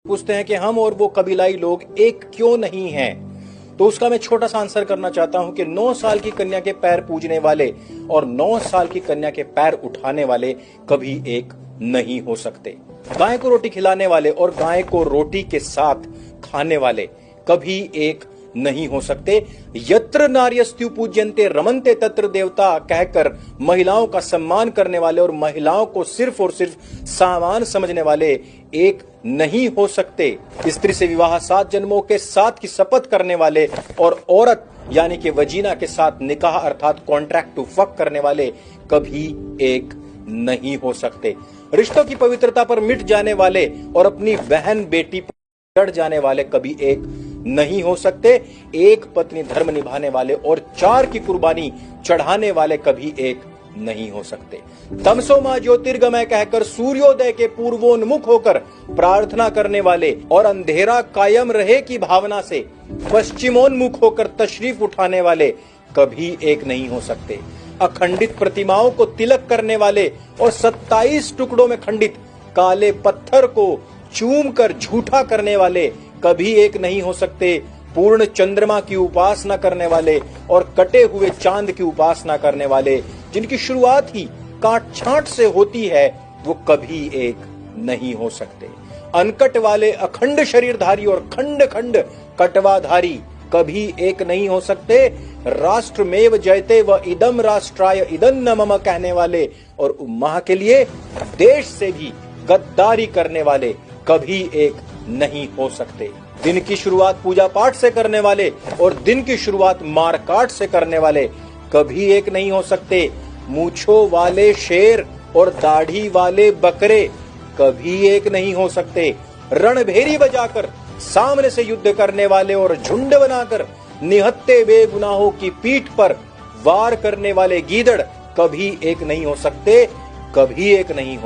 पूछते हैं कि हम और वो कबीलाई लोग एक क्यों नहीं हैं, तो उसका मैं छोटा सा आंसर करना चाहता हूं कि 9 साल की कन्या के पैर पूजने वाले और 9 साल की कन्या के पैर उठाने वाले कभी एक नहीं हो सकते। गाय को रोटी खिलाने वाले और गाय को रोटी के साथ खाने वाले कभी एक नहीं हो सकते। यत्र नार्यस्तु पूज्यन्ते रमन्ते तत्र देवता कहकर महिलाओं का सम्मान करने वाले और महिलाओं को सिर्फ और सिर्फ सामान समझने वाले एक नहीं हो सकते। स्त्री से विवाह 7 जन्मों के साथ की शपथ करने वाले और औरत यानी कि वजीना के साथ निकाह अर्थात कॉन्ट्रैक्ट टू फक करने वाले कभी एक नहीं हो सकते। रिश्तों की पवित्रता पर मिट जाने वाले और अपनी बहन बेटी पर चढ़ जाने वाले कभी एक नहीं हो सकते। एक पत्नी धर्म निभाने वाले और 4 की कुर्बानी चढ़ाने वाले कभी एक नहीं हो सकते। तमसो मां ज्योतिर्गमय कहकर सूर्योदय के पूर्वोन्मुख होकर प्रार्थना करने वाले और अंधेरा कायम रहे की भावना से पश्चिमोन्मुख होकर तशरीफ उठाने वाले कभी एक नहीं हो सकते। अखंडित प्रतिमाओं को तिलक करने वाले और 27 टुकड़ों में खंडित काले पत्थर को चूम कर झूठा करने वाले कभी एक नहीं हो सकते। पूर्ण चंद्रमा की उपासना करने वाले और कटे हुए चांद की उपासना करने वाले जिनकी शुरुआत ही काट छांट से होती है वो कभी एक नहीं हो सकते। अनकट वाले अखंड शरीरधारी और खंड खंड कटवाधारी कभी एक नहीं हो सकते। राष्ट्रमेव जयते व इदम राष्ट्राय इदं न मम कहने वाले और उम्मा के लिए देश से भी गद्दारी करने वाले कभी एक नहीं हो सकते। दिन की शुरुआत पूजा पाठ से करने वाले और दिन की शुरुआत मारकाट से करने वाले कभी एक नहीं हो सकते। मूंछों वाले शेर और दाढ़ी वाले बकरे कभी एक नहीं हो सकते। रणभेरी बजाकर सामने से युद्ध करने वाले और झुंड बनाकर निहत्ते बेगुनाहों की पीठ पर वार करने वाले गीदड़ कभी एक नहीं हो सकते, कभी एक नहीं हो